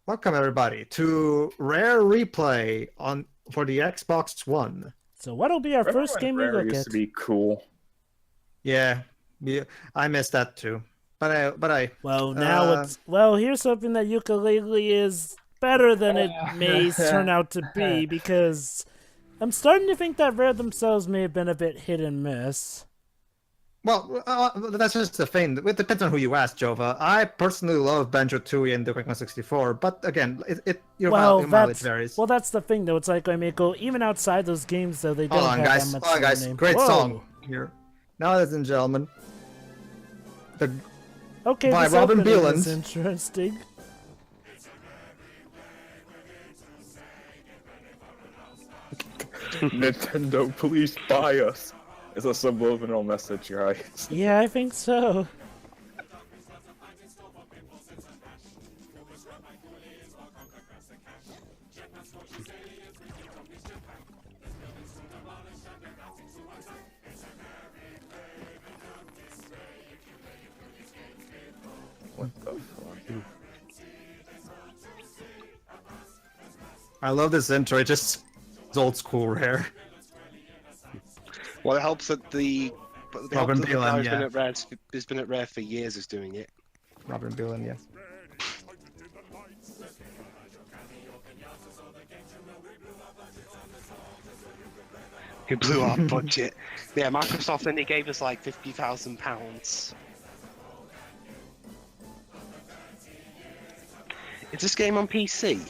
Welcome everybody to Rare Replay for the Xbox One. So what'll be our first game we Rare look used at? to be cool. Yeah, I missed that too. But Well, now here's something that ukulele is better than it may turn out to be, because I'm starting to think that Rare themselves may have been a bit hit and miss. Well, that's just the thing. It depends on who you ask, Jova. I personally love Banjo-Tooie and Duke Nukem 64, but again, your mileage varies. Well, that's the thing, though. It's like, I mean, even outside those games, though, they don't have that much. Hold on, guys. Name. Great Whoa. song here. Now, ladies and gentlemen, okay, by this Robin opening Beeland. is interesting. Nintendo, please buy us. It's a subliminal message, guys. Yeah, I think so. What the fuck? I love this intro. It just is old school Rare. Well, it helps that the Robin Beeland, has been at Rare for years is doing it. Robin Beeland, yes. Who blew our budget? Yeah, Microsoft only gave us like £50,000. Is this game on PC?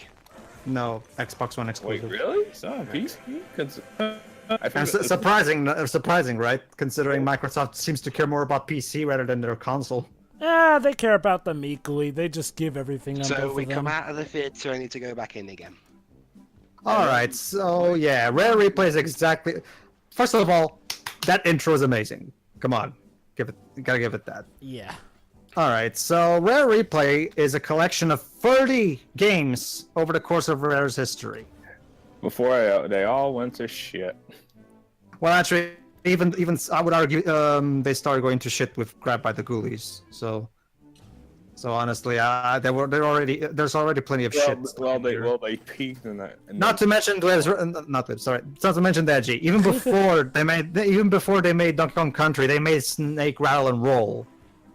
No, Xbox One Wait, exclusive. really? It's not on PC? I think Surprising, right? Considering Microsoft seems to care more about PC rather than their console. They care about them equally. They just give everything on So both we of them. come out of the theatre only to go back in again. Alright, so yeah, Rare Replay is exactly... First of all, that intro is amazing. Come on, gotta give it that. Yeah. Alright, so Rare Replay is a collection of 30 games over the course of Rare's history. before they all went to shit. Well, actually, even I would argue they started going to shit with Grabbed by the Ghoulies. So honestly, there's already plenty of shit. They peaked in that. Not to mention not to mention Deji. Even before they made Donkey Kong Country, they made Snake Rattle and Roll.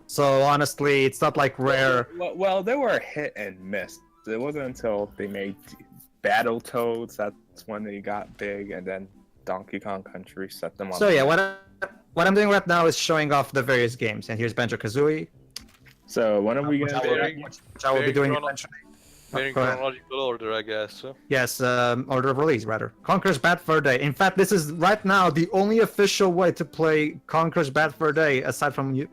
So honestly, it's not like Rare. Well, they were hit and miss. It wasn't until they made Battletoads that's when they got big, and then Donkey Kong Country set them up. So yeah, what I'm doing right now is showing off the various games, and here's Banjo-Kazooie. So when are we which gonna I will be doing eventually. In chronological order, I guess. So. Yes, order of release, rather. Conker's Bad Fur Day. In fact, this is, right now, the only official way to play Conker's Bad Fur Day, aside from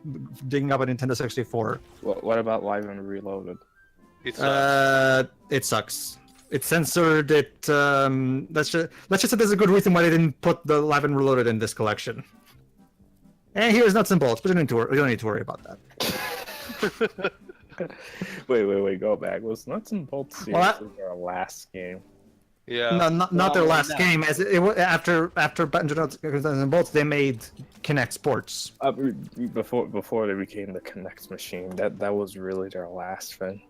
digging up a Nintendo 64. What about Live and Reloaded? It sucks. It sucks. It's censored, let's just say there's a good reason why they didn't put the Live and Reloaded in this collection. And here's Nuts and Bolts, but you don't need to worry about that. Wait, go back. Was Nuts and Bolts seriously our last game? Yeah. No, not their last game. As it was after Banjo Nuts and Bolts, they made Kinect Sports. Before they became the Kinect machine, that was really their last thing.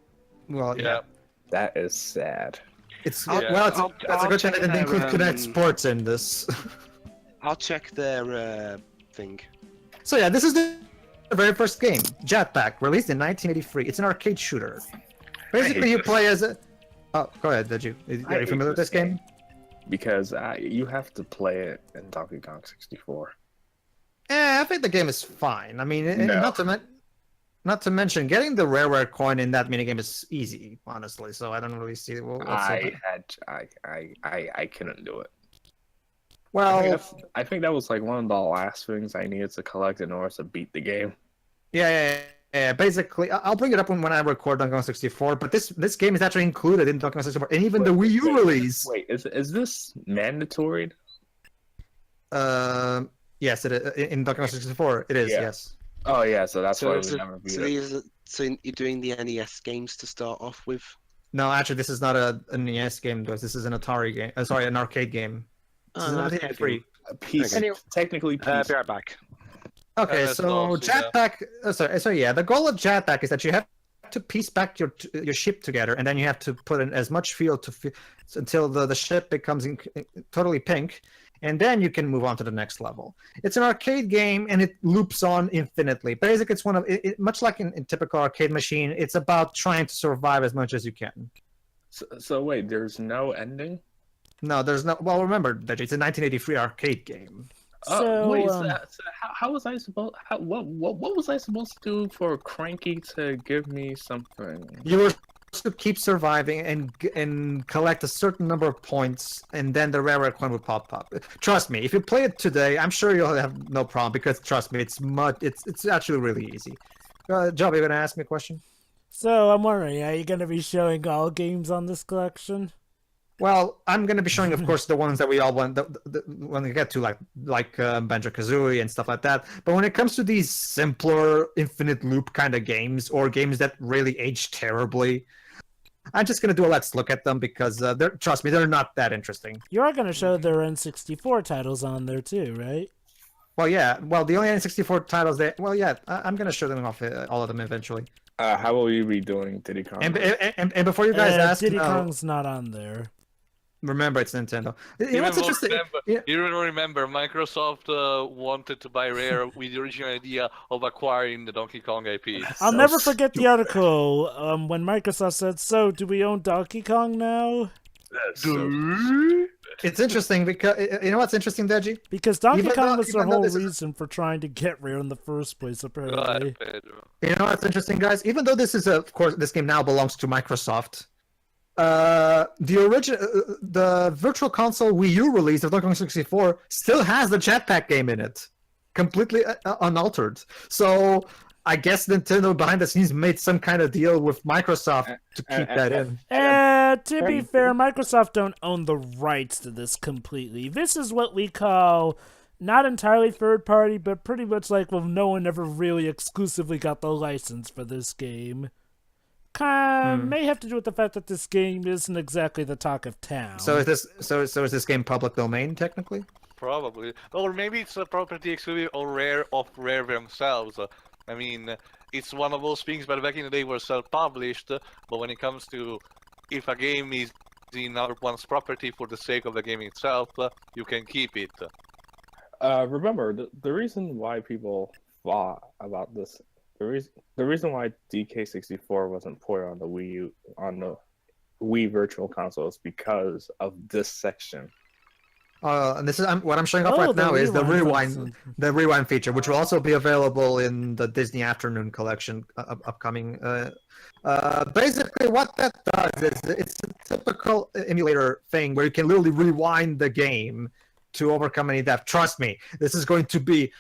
Well, Yeah. That is sad. It's Yeah. that's a good thing they didn't include Kinect Sports in this. I'll check their thing. So yeah, this is the very first game, Jetpac, released in 1983. It's an arcade shooter. Basically, you play as a... Oh, go ahead, are you familiar with this game? Because you have to play it in Donkey Kong 64. I think the game is fine. I mean, No. not to mention, getting the Rareware coin in that minigame is easy, honestly. So I don't really see what's so bad. I couldn't do it. Well, I think that was like one of the last things I needed to collect in order to beat the game. yeah. Basically, I'll bring it up when I record Donkey Kong 64. But this game is actually included in Donkey Kong 64, and even the Wii U release. Wait, is this mandatory? Yes, it is. In Donkey Kong 64, it is. Yeah. Yes. Oh yeah, so that's why So, we never beat it. so you're doing the NES games to start off with? No, actually, this is not an NES game, though. This is an Atari game. Sorry, an arcade game. This is not okay. free. PC, technically PC. Be right back. Okay, that's so also, yeah. Jetpac. So yeah, the goal of Jetpac is that you have to piece back your ship together, and then you have to put in as much fuel until the ship becomes totally pink, and then you can move on to the next level. It's an arcade game, and it loops on infinitely. Basically, it's much like in typical arcade machine. It's about trying to survive as much as you can. So wait, there's no ending? No, there's no. Well, remember that it's a 1983 arcade game. So, wait, so how was I supposed? What was I supposed to do for Cranky to give me something? You were supposed to keep surviving and collect a certain number of points, and then the rare coin would pop up. Trust me, if you play it today, I'm sure you'll have no problem, because trust me, it's actually really easy. Job, you gonna ask me a question? So I'm wondering, are you going to be showing all games on this collection? Well, I'm going to be showing, of course, the ones that we all want when we get to, like Banjo-Kazooie and stuff like that. But when it comes to these simpler, infinite loop kind of games, or games that really age terribly, I'm just going to do a let's look at them, because trust me, they're not that interesting. You are going to show their N64 titles on there too, right? Well, yeah. Well, the only N64 titles I'm going to show them off, all of them eventually. How will we be doing Diddy Kong? And before you guys ask, Diddy Kong's not on there. Remember, it's Nintendo. You know what's interesting? You remember Microsoft wanted to buy Rare with the original idea of acquiring the Donkey Kong IP. I'll never forget the article when Microsoft said, "So, do we own Donkey Kong now?" It's interesting because you know what's interesting, Deji? Because Donkey Kong was the whole reason for trying to get Rare in the first place, apparently. Pedro. You know what's interesting, guys? Even though this is, of course, this game now belongs to Microsoft. The Virtual Console Wii U release of Donkey Kong 64 still has the Jetpac game in it, completely unaltered. So I guess Nintendo behind the scenes made some kind of deal with Microsoft to keep that in. To be fair, Microsoft don't own the rights to this completely. This is what we call not entirely third party, but pretty much like, well, no one ever really exclusively got the license for this game. May have to do with the fact that this game isn't exactly the talk of town. So is this game public domain technically? Probably. Or maybe it's a property exclusive or Rare themselves. I mean, it's one of those things that back in the day were self-published, but when it comes to if a game is in other one's property for the sake of the game itself, you can keep it. Remember, the reason why people thought about this, the reason why DK64 wasn't ported on the Wii U, on the Wii Virtual Console, is because of this section. And this is what I'm showing off right now is the rewind feature, which will also be available in the Disney Afternoon Collection upcoming. Basically, what that does is it's a typical emulator thing where you can literally rewind the game to overcome any depth. Trust me, this is going to be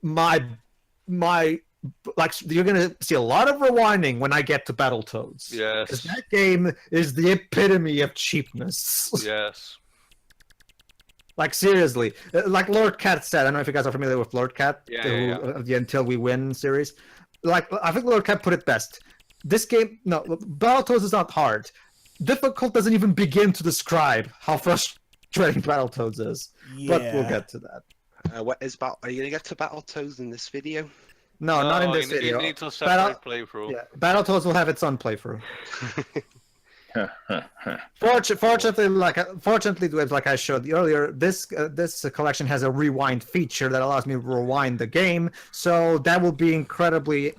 my like, you're gonna see a lot of rewinding when I get to Battletoads. Yes. Because that game is the epitome of cheapness. Yes. Like, seriously, like Lord Cat said, I don't know if you guys are familiar with Lord Cat, the Until We Win series. Like, I think Lord Cat put it best. This game, no, Battletoads is not hard. Difficult doesn't even begin to describe how frustrating Battletoads is. Yeah. But we'll get to that. Are you going to get to Battletoads in this video? No, not in this video. It needs a separate playthrough. Yeah, Battletoads will have its own playthrough. Fortunately, like I showed earlier, this collection has a rewind feature that allows me to rewind the game, so that will be incredibly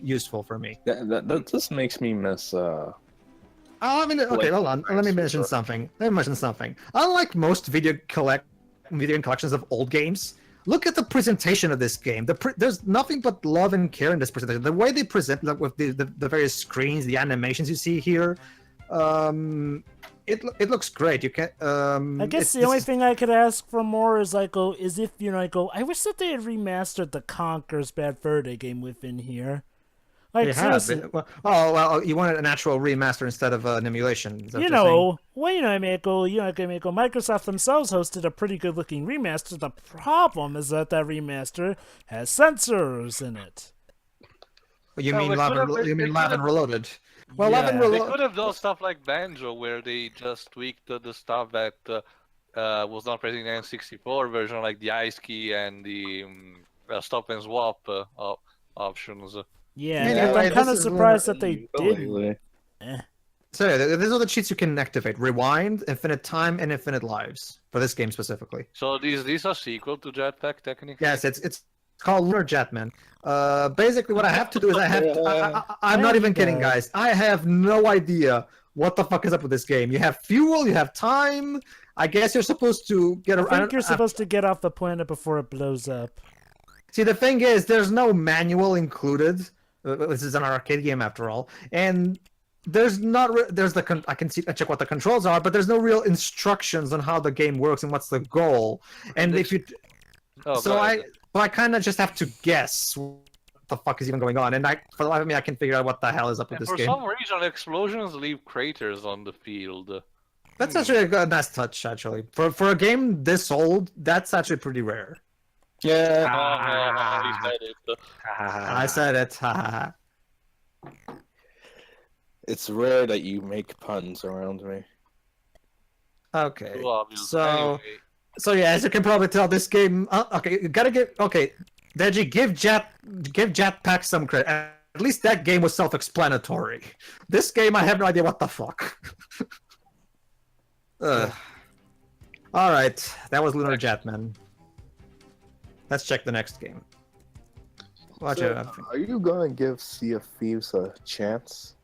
useful for me. That just makes me miss. Okay, hold on. Let me mention something. Unlike most video game collections of old games, look at the presentation of this game. There's nothing but love and care in this presentation. The way they present, like, with the various screens, the animations you see here. It looks great. You can. I guess the only thing I could ask for more is I wish that they had remastered the Conker's Bad Fur Day game within here. Like, they have. Well, you wanted an actual remaster instead of an emulation. Microsoft themselves hosted a pretty good-looking remaster. The problem is that remaster has censors in it. You mean Live and Reloaded? Well, yeah. They could have done stuff like Banjo, where they just tweaked the stuff that was not present in the N64 version, like the ice key and the stop and swap options. Yeah, Anyway, I'm this kind of is surprised Lunar that they didn't. Eh. So yeah, these are the cheats you can activate: rewind, infinite time, and infinite lives for this game specifically. So these are sequel to Jetpac technically? Yes, it's called Lunar Jetman. Basically, what I have to do is I'm There not even you kidding, go. guys. I have no idea what the fuck is up with this game. You have fuel, you have time. I guess you're supposed to get I around. think you're supposed to get off the planet before it blows up. See, the thing is, there's no manual included. This is an arcade game after all, and there's not. There's the I can check what the controls are, but there's no real instructions on how the game works and what's the goal. And if you, Oh, so go ahead. I kind of just have to guess what the fuck is even going on, and for the life of me, I can figure out what the hell is up with And this for game. some reason, explosions leave craters on the field. That's actually a nice touch, actually. For a game this old, that's actually pretty rare. Yeah. He said it. I said it. Ha ha ha. It's rare that you make puns around me. Okay. Too obvious. So, Anyway, so yeah, as you can probably tell, this game. Okay, you gotta give. Okay, Deji, give Jetpac some credit. At least that game was self-explanatory. This game, I have no idea what the fuck. All right, that was Lunar Jetman. Let's check the next game. Watch So, it. are you gonna give Sea of Thieves a chance?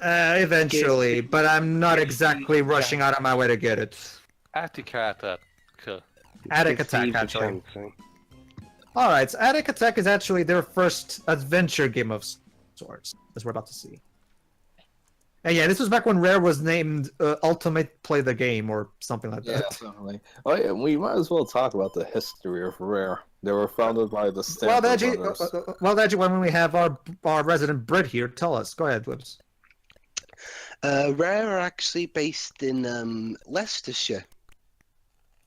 Eventually, but I'm not exactly rushing out of my way to get it. Atic Atac. Atic Give Atac, Thieves a actually. chance, eh? Alright, so Atic Atac is actually their first adventure game of sorts, as we're about to see. And yeah, this was back when Rare was named Ultimate Play the Game, or something like that. Definitely. Oh yeah, we might as well talk about the history of Rare. They were founded by the Well, Stanford Deji, brothers. when we have our resident Brit here, tell us. Go ahead, Wibbs. Rare are actually based in Leicestershire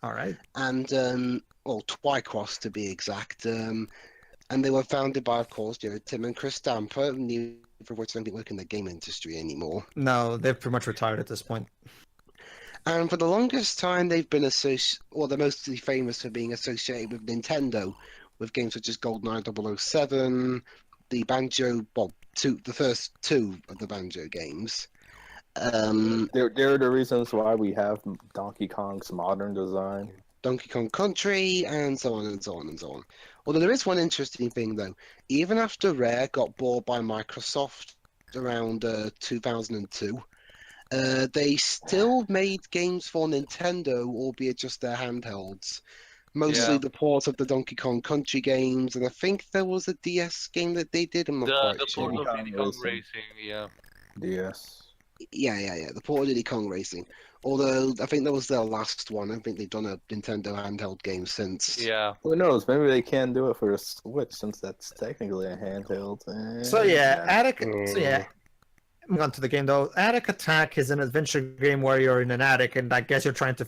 Alright. and Twycross to be exact. And they were founded by, of course, Tim and Chris Stamper, neither of which don't work in the game industry anymore. No, they've pretty much retired at this point. And for the longest time, they've been they're mostly famous for being associated with Nintendo, with games such as GoldenEye 007, the Banjo, the first two of the Banjo games. They're the reasons why we have Donkey Kong's modern design. Donkey Kong Country, and so on and so on and so on. Although there is one interesting thing, though. Even after Rare got bought by Microsoft around 2002, they still made games for Nintendo, albeit just their handhelds. Mostly Yeah. the ports of the Donkey Kong Country games, and I think there was a DS game that they did. I'm not quite The sure. port of Diddy Diddy Kong Kong Racing, yeah. DS. Yeah. The port of Diddy Kong Racing. Although I think that was their last one. I think they've done a Nintendo handheld game since. Yeah. Who knows? Maybe they can do it for the Switch since that's technically a handheld. So yeah, Attic. So Mm. yeah, moving on to the game though. Attic Atac is an adventure game where you're in an attic, and I guess you're trying to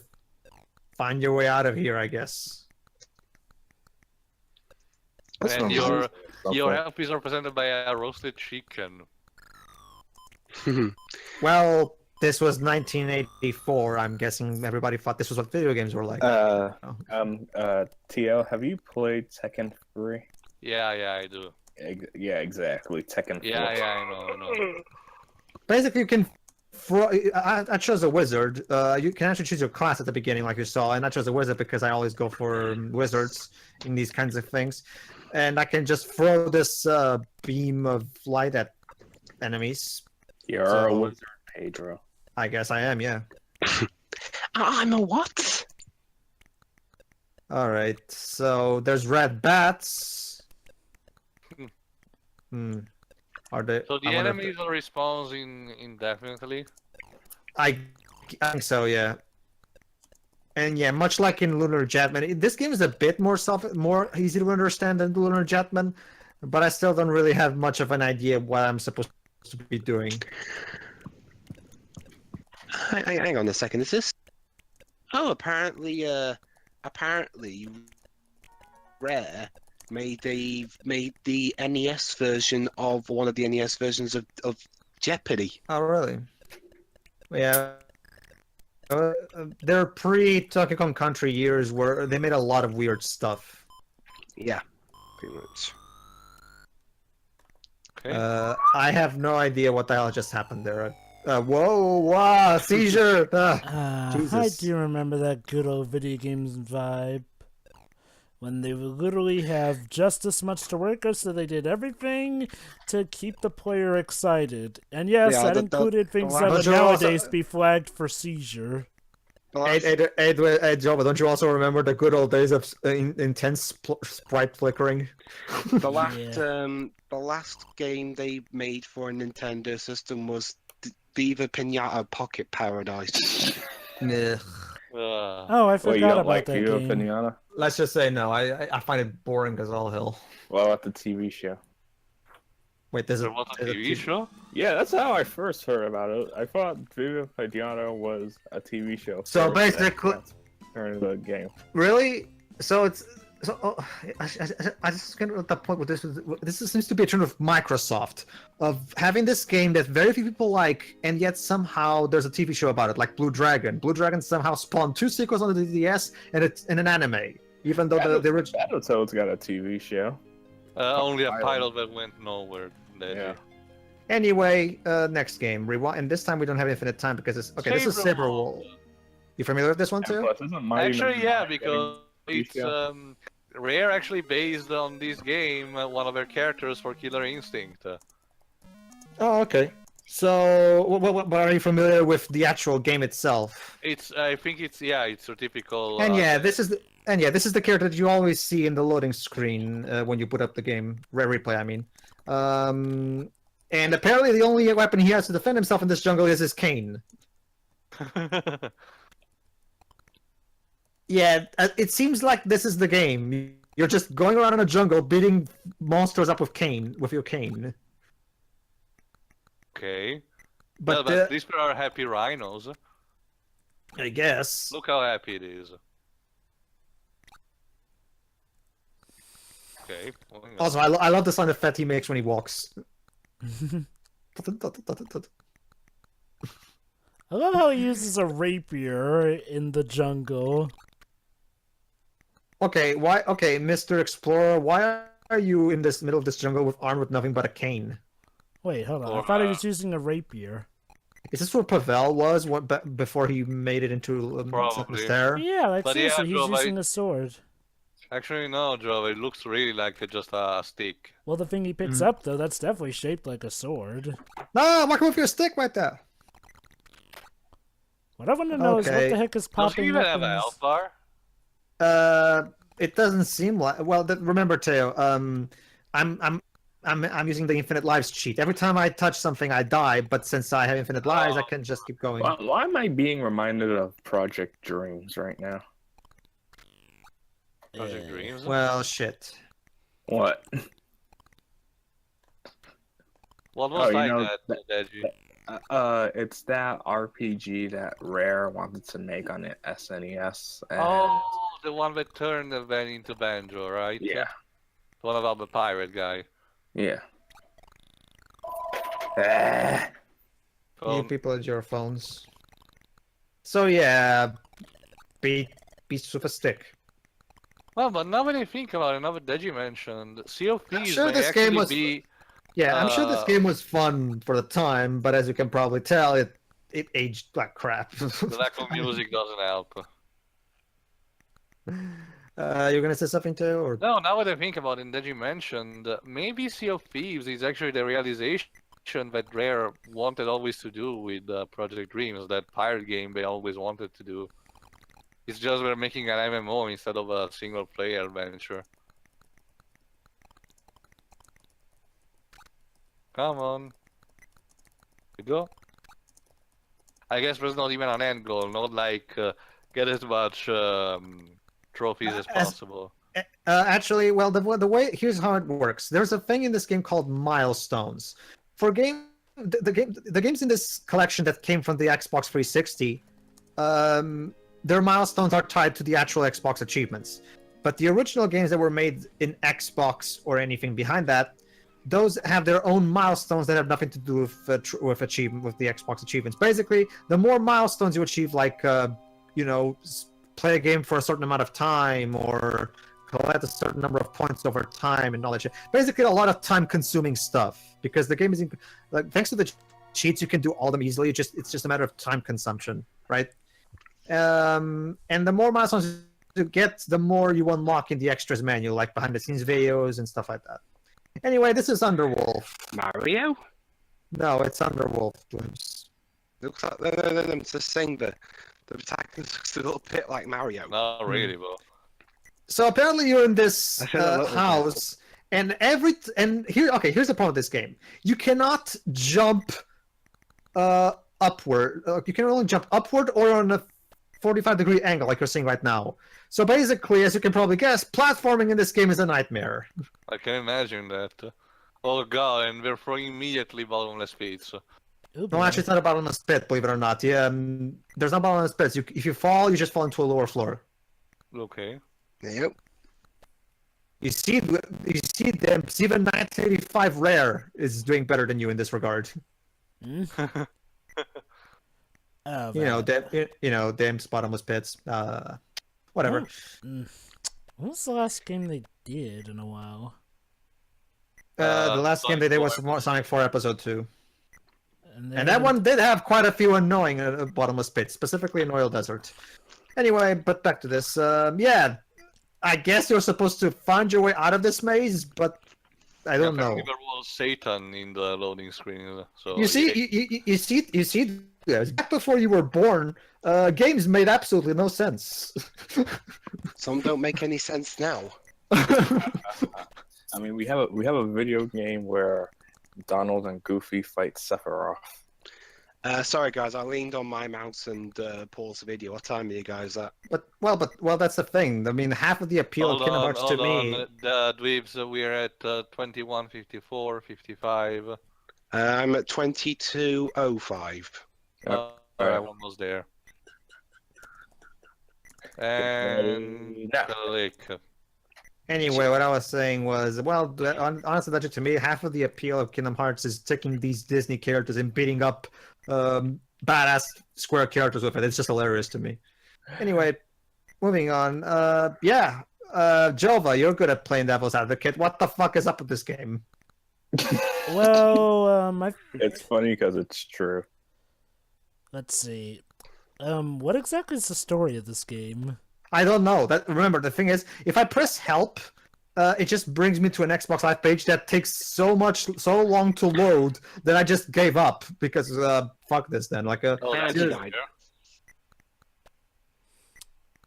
find your way out of here. I guess. That's And not your help is represented by a roasted chicken. Well, this was 1984. I'm guessing everybody thought this was what video games were like. TL, have you played Tekken 3? Yeah, I do. Yeah, exactly. Tekken 4. Yeah, I know. Basically, you can. I chose a wizard. You can actually choose your class at the beginning, like you saw, and I chose a wizard because I always go for wizards in these kinds of things, and I can just throw this beam of light at enemies. You're So- a wizard, Pedro. I guess I am, yeah. I'm a what? All right. So there's red bats. Are they? So the I wonder if enemies are respawning indefinitely. I think so, yeah. And yeah, much like in Lunar Jetman, this game is a bit more easy to understand than Lunar Jetman, but I still don't really have much of an idea of what I'm supposed to be doing. Hang on a second. Is this? Oh, apparently, Rare made the NES version of one of the NES versions of Jeopardy. Oh, really? Yeah. They're pre-Donkey Kong Country years where they made a lot of weird stuff. Yeah, pretty much. Okay. I have no idea what the hell just happened there. Whoa, wow, seizure! I Jesus. do remember that good old video games vibe. When they would literally have just as much to work with, so they did everything to keep the player excited. And yes, Yeah, that included things that But would you're also- nowadays be flagged for seizure. The last- Hey, Joe, but don't you also remember the good old days of intense sprite flickering? the last game they made for a Nintendo system was Viva Pinata Pocket Paradise. Nah. Oh, I Wait, you forgot don't about like that Viva game. Pinata? Let's just say no. I find it boring as all hell. What about the TV show? Wait, there's There was a TV show? Yeah, that's how I first heard about it. I thought Viva Pinata was a TV show. So first, basically- and turned into a game. Really? So it's I just get at the point with this. This seems to be a trend of Microsoft of having this game that very few people like, and yet somehow there's a TV show about it, like Blue Dragon. Blue Dragon somehow spawned 2 sequels on the DS, and it's in an anime, even though the original. Battletoads got a TV show. Only a Pilot. pilot that went nowhere. Yeah. Anyway, next game, rewind, and this time we don't have infinite time because it's okay. This is Sabre Sabre Wulf. Wulf. You familiar with this one And too? plus, isn't Mighty Actually, Number yeah, 9 because getting it's TV show? Rare actually based on this game one of their characters for Killer Instinct. Oh, okay. So, what are you familiar with the actual game itself? I think it's your typical. And yeah, this is the character that you always see in the loading screen when you put up the game, Rare Replay. I mean, and apparently the only weapon he has to defend himself in this jungle is his cane. Yeah, it seems like this is the game. You're just going around in a jungle beating monsters up with your cane. Okay. But, But at least there are happy rhinos. I guess. Look how happy it is. Okay. moving on. Also, I love the sound effect he makes when he walks. I love how he uses a rapier in the jungle. Okay, why? Okay, Mr. Explorer, why are you in this middle of this jungle armed with nothing but a cane? Wait, hold on. I Or, thought he was using a rapier. Is this where Pavel was before he made it into Probably. Terror? Yeah, like But seriously, yeah, he's bro, using a sword. Actually, no, Joe. It looks really like just a stick. Well, the thing he picks up, though, that's definitely shaped like a sword. No, why come with your stick right there? What I want to know is what Okay. the heck is Does he popping even have an weapons? health bar? It doesn't seem like. Well, remember, Teo. I'm using the infinite lives cheat. Every time I touch something, I die. But since I have infinite lives, I can just keep going. Why am I being reminded of Project Dreams right now? Project Dreams? Well, shit. What? What was you like know, that, Deji? It's that RPG that Rare wanted to make on it SNES. And Oh, the one that turned the van into Banjo, right? yeah, The one about the pirate guy. yeah. Ah. You people at your phones. So yeah, beats with a stick. Well, but now that I think about it, now that Deji mentioned, Sea of Thieves sure may this actually game was- be... Yeah, I'm sure this Uh, game was fun for the time, but as you can probably tell, it aged like crap. The lack of music doesn't help. You're gonna say something too, or No, now that I think about it, Deji mentioned, maybe Sea of Thieves is actually the realization that Rare wanted always to do with Project Dreams, that pirate game they always wanted to do. It's just we're making an MMO instead of a single-player adventure. Come on. You go. I guess there's not even an end goal, not like get as much trophies as possible. actually, well, the way here's how it works. There's a thing in this game called milestones. For the games in this collection that came from the Xbox 360, their milestones are tied to the actual Xbox achievements. But the original games that were made in Xbox or anything behind that, those have their own milestones that have nothing to do with the Xbox achievements. Basically, the more milestones you achieve, like play a game for a certain amount of time, or collect a certain number of points over time and all that shit. Basically, a lot of time-consuming stuff because the game is like thanks to the cheats, you can do all of them easily. It's just a matter of time consumption, right? And the more milestones you get, the more you unlock in the extras menu, like behind-the-scenes videos and stuff like that. Anyway, this is Underwurlde. Mario? No, it's Underwurlde. Glimpse. Looks like them to sing the protagonist looks a little bit like Mario. Not really, bro. So apparently you're in this I feel a little house, and here's the problem with this game. You cannot jump upward. You can only jump upward or on a 45-degree angle, like you're seeing right now. So basically, as you can probably guess, platforming in this game is a nightmare. I can imagine that. Oh god, and we're throwing immediately bottomless pits. Ooh, No, actually, it's not a bottomless pit, believe it or not. Yeah, there's no bottomless pits. If you fall, you just fall into a lower floor. Okay. Yep. You see them. Even 1985 Rare is doing better than you in this regard. Oh, Damn bottomless pits. Whatever. When was the last game they did in a while? The last game they did was Sonic 4. Sonic 4 Episode 2. And And that one did have quite a few annoying bottomless pits, specifically in Oil Desert. Anyway, but back to this. Yeah, I guess you're supposed to find your way out of this maze, but I don't know. There was Satan in the loading screen. So You see, back before you were born, games made absolutely no sense. Some don't make any sense now. I mean, we have a video game where Donald and Goofy fight Sephiroth. Sorry guys, I leaned on my mouse and paused the video. What time are you guys at? But that's the thing. I mean, half of the appeal of Kingdom Hearts to me. The dweebs, we're at 21, 54, 55. I'm at 22:05. I'm almost there. And click. Anyway, what I was saying was, well, honestly, to me, half of the appeal of Kingdom Hearts is taking these Disney characters and beating up badass Square characters with it. It's just hilarious to me. Anyway, moving on. Jova, you're good at playing devil's advocate. What the fuck is up with this game? Well, It's funny because it's true. let's see. What exactly is the story of this game? I don't know. Remember, the thing is, if I press help, it just brings me to an Xbox Live page that takes so long to load that I just gave up because fuck this then. Like Oh, that's Seriously.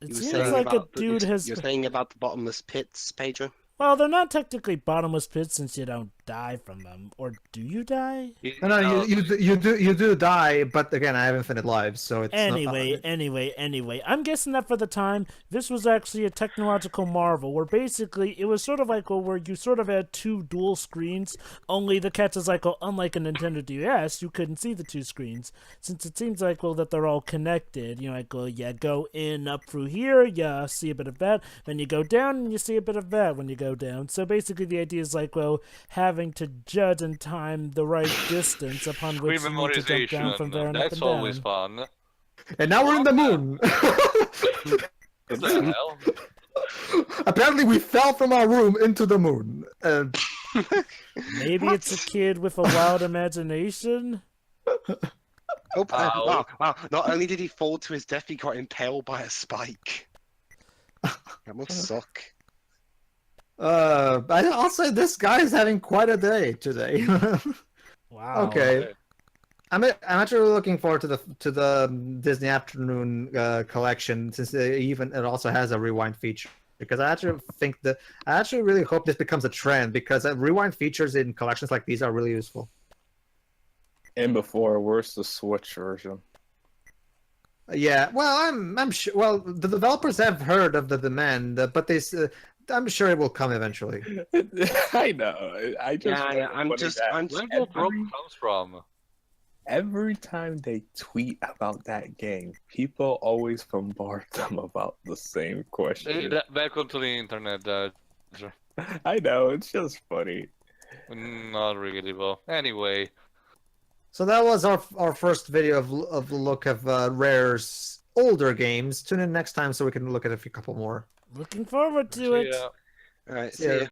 It You were seems saying like a about dude has. You're saying about the bottomless pits, Pedro? Well, they're not technically bottomless pits since you don't die from them. Or do you die? No, you do die, but again, I have infinite lives, so it's Anyway, I'm guessing that for the time, this was actually a technological marvel, where basically it was sort of like where you sort of had two dual screens, only the catch is like, unlike a Nintendo DS, you couldn't see the two screens, since it seems like, that they're all connected. You know, you go in up through here, you see a bit of that, then you go down and you see a bit of that when you go down. So basically the idea is like, having to judge and time the right distance upon which you need to jump down from there and up and That's down. always fun. And now we're in the moon. What the hell? Apparently, we fell from our room into the moon. Maybe it's a kid with a wild imagination. Wow. Not only did he fall to his death, he got impaled by a spike. That must suck. I'll say this guy is having quite a day today. Wow. Okay. I'm actually looking forward to the Disney Afternoon collection, since it also has a rewind feature. Because I actually really hope this becomes a trend, because rewind features in collections like these are really useful. And before, where's the Switch version? Yeah, well, I'm sure. Well, the developers have heard of the demand, but I'm sure it will come eventually. I know. I'm just. Where the broke comes from? Every time they tweet about that game, people always bombard them about the same question. Welcome to the internet. I know, it's just funny. Not really, well. Anyway. So that was our first video of the look of Rare's older games. Tune in next time so we can look at a couple more. Looking forward to See it. ya. All right, See see ya. ya.